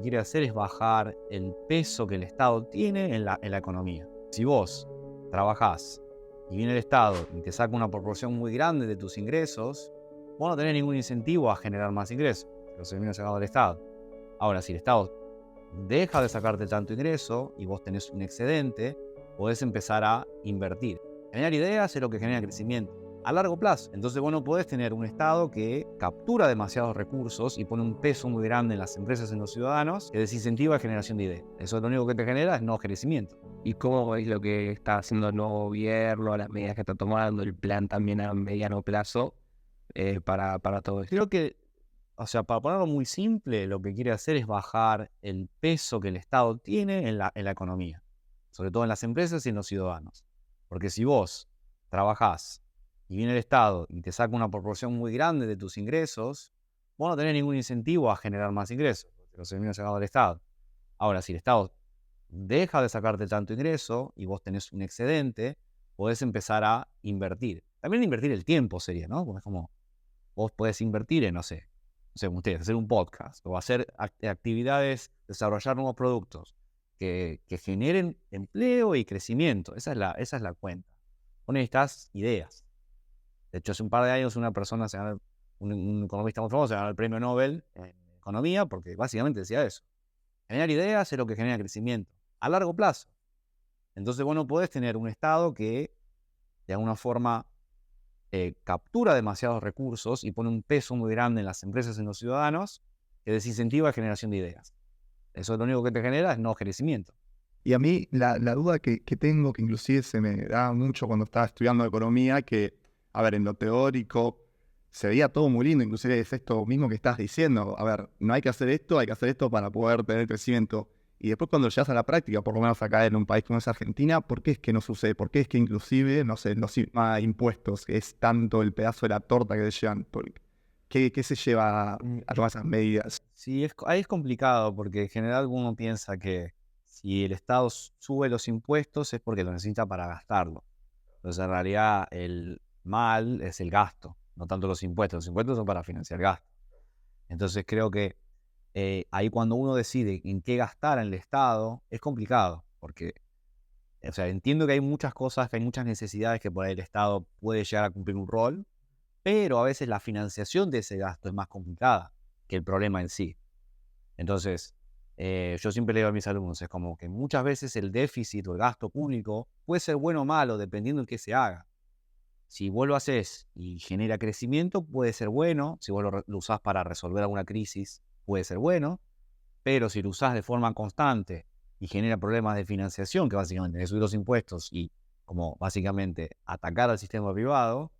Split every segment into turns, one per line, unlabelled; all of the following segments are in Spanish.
quiere hacer es bajar el peso que el Estado tiene en la economía. Si vos trabajás y viene el Estado y te saca una proporción muy grande de tus ingresos, vos no tenés ningún incentivo a generar más ingresos, los termina sacando el Estado. Ahora, si el Estado deja de sacarte tanto ingreso y vos tenés un excedente, podés empezar a invertir. Generar ideas es lo que genera crecimiento a largo plazo. Entonces vos no podés tener un Estado que captura demasiados recursos y pone un peso muy grande en las empresas y en los ciudadanos que desincentiva la generación de ideas. Eso lo único que te genera es no crecimiento.
¿Y cómo es lo que está haciendo el nuevo gobierno, las medidas que está tomando, el plan también a mediano plazo para todo esto?
Creo que, para ponerlo muy simple, lo que quiere hacer es bajar el peso que el Estado tiene en la economía, sobre todo en las empresas y en los ciudadanos. Porque si vos trabajás y viene el Estado y te saca una proporción muy grande de tus ingresos, vos no tenés ningún incentivo a generar más ingresos, porque los termina sacando el Estado. Ahora, si el Estado deja de sacarte tanto ingreso y vos tenés un excedente, podés empezar a invertir. También invertir el tiempo sería, ¿no? Porque es como, vos podés invertir en, no sé, ustedes, hacer un podcast o hacer actividades, desarrollar nuevos productos que generen empleo y crecimiento. Esa es la cuenta. Vos necesitas ideas. De hecho, hace un par de años una persona, un economista muy famoso, se ganó el premio Nobel en economía porque básicamente decía eso. Generar ideas es lo que genera crecimiento a largo plazo. Entonces vos no podés tener un Estado que de alguna forma captura demasiados recursos y pone un peso muy grande en las empresas y en los ciudadanos que desincentiva la generación de ideas. Eso lo único que te genera es no crecimiento.
Y a mí la duda que tengo, que inclusive se me da mucho cuando estaba estudiando economía, que, a ver, en lo teórico se veía todo muy lindo, inclusive es esto mismo que estás diciendo. A ver, no hay que hacer esto para poder tener crecimiento. Y después cuando llegas a la práctica, por lo menos acá en un país como es Argentina, ¿por qué es que no sucede? ¿Por qué es que inclusive, no sé, los impuestos, que es tanto el pedazo de la torta que te llevan? ¿Qué se lleva a todas esas medidas?
Sí, ahí es complicado porque en general uno piensa que si el Estado sube los impuestos es porque lo necesita para gastarlo. Entonces en realidad el mal es el gasto, no tanto los impuestos. Los impuestos son para financiar gasto. Entonces creo que ahí cuando uno decide en qué gastar en el Estado es complicado porque entiendo que hay muchas cosas, que hay muchas necesidades que por ahí el Estado puede llegar a cumplir un rol, pero a veces la financiación de ese gasto es más complicada que el problema en sí. Entonces, yo siempre le digo a mis alumnos, es como que muchas veces el déficit o el gasto público puede ser bueno o malo dependiendo de qué se haga. Si vos lo haces y genera crecimiento, puede ser bueno. Si vos lo usás para resolver alguna crisis, puede ser bueno. Pero si lo usás de forma constante y genera problemas de financiación, que básicamente es subir los impuestos y como básicamente atacar al sistema privado,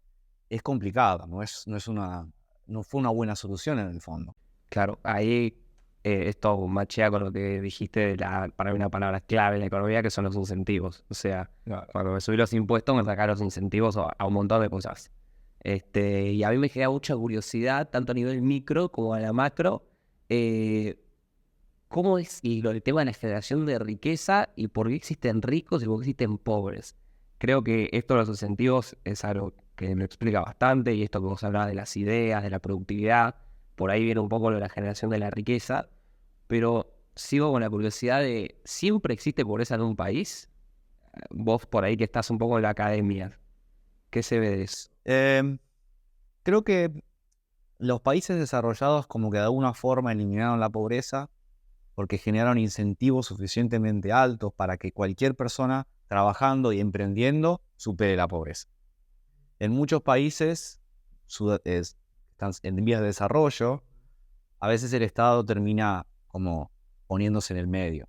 es complicado. No fue una buena solución en el fondo.
Claro, ahí esto machea con lo que dijiste para mí una palabra clave en la economía, que son los incentivos. O sea, cuando me subí los impuestos me sacaron los incentivos a un montón de cosas. Y a mí me genera mucha curiosidad, tanto a nivel micro como a la macro, cómo es el tema de la generación de riqueza y por qué existen ricos y por qué existen pobres. Creo que esto de los incentivos es algo que me explica bastante, y esto que vos hablabas de las ideas, de la productividad, por ahí viene un poco lo de la generación de la riqueza, pero sigo con la curiosidad de, ¿siempre existe pobreza en un país? Vos por ahí que estás un poco en la academia, ¿qué se ve de eso?
Creo que los países desarrollados como que de alguna forma eliminaron la pobreza porque generaron incentivos suficientemente altos para que cualquier persona trabajando y emprendiendo supere la pobreza. En muchos países están en vías de desarrollo, a veces el Estado termina como poniéndose en el medio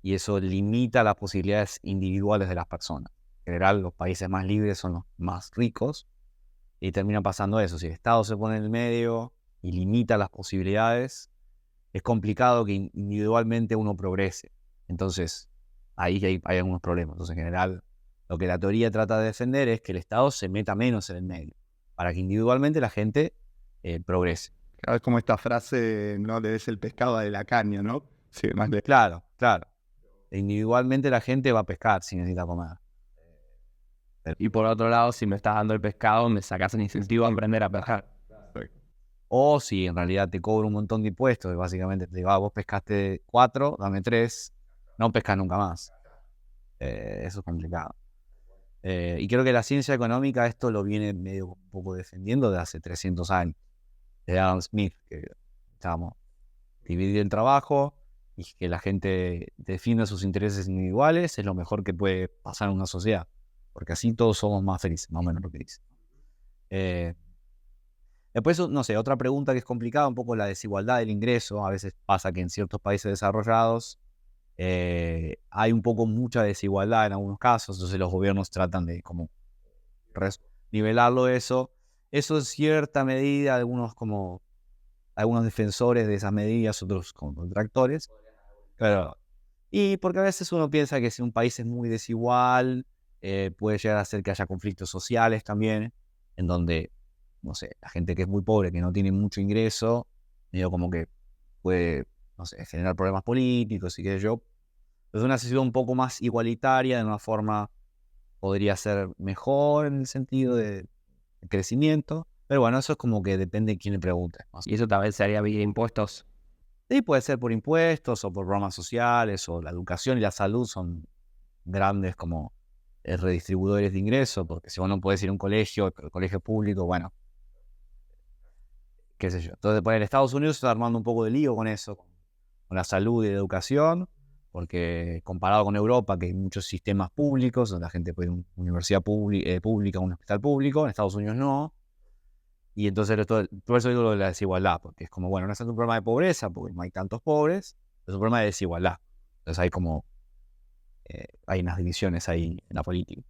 y eso limita las posibilidades individuales de las personas. En general, los países más libres son los más ricos y termina pasando eso. Si el Estado se pone en el medio y limita las posibilidades, es complicado que individualmente uno progrese. Entonces, ahí hay algunos problemas. Entonces, en general, lo que la teoría trata de defender es que el Estado se meta menos en el medio, para que individualmente la gente progrese.
Claro, es como esta frase, no le des el pescado de la caña, ¿no? Sí, más de...
Claro. Individualmente la gente va a pescar si necesita comer.
Y por otro lado, si me estás dando el pescado, me sacas el incentivo a aprender a pescar.
O si en realidad te cobro un montón de impuestos, y básicamente te digo, vos pescaste 4, dame 3, no pescas nunca más. Eso es complicado. Y creo que la ciencia económica esto lo viene medio un poco defendiendo de hace 300 años. De Adam Smith, que digamos, dividir el trabajo y que la gente defienda sus intereses individuales es lo mejor que puede pasar en una sociedad. Porque así todos somos más felices, más o menos lo que dice. Después, no sé, otra pregunta que es complicada, un poco la desigualdad del ingreso. A veces pasa que en ciertos países desarrollados hay un poco mucha desigualdad en algunos casos, entonces los gobiernos tratan de como nivelarlo eso. Eso en cierta medida, algunos defensores de esas medidas, otros como detractores. Pero, y porque a veces uno piensa que si un país es muy desigual, puede llegar a ser que haya conflictos sociales también, en donde, no sé, la gente que es muy pobre, que no tiene mucho ingreso, medio como que puede, no sé, generar problemas políticos y qué sé yo. Entonces una sociedad un poco más igualitaria, de una forma, podría ser mejor en el sentido de crecimiento. Pero bueno, eso es como que depende de quién le pregunte.
Y eso también se haría vía impuestos.
Sí, puede ser por impuestos o por programas sociales, o la educación y la salud son grandes como redistribuidores de ingresos, porque si vos no podés ir a un colegio, el colegio público, bueno, qué sé yo. Entonces, pues, en Estados Unidos se está armando un poco de lío con eso, con la salud y la educación, porque comparado con Europa, que hay muchos sistemas públicos, donde la gente puede ir a una universidad pública, a un hospital público, en Estados Unidos no. Y entonces, por eso digo lo de la desigualdad, porque es como, bueno, no es tanto un problema de pobreza, porque no hay tantos pobres, es un problema de desigualdad. Entonces hay como, hay unas divisiones ahí en la política.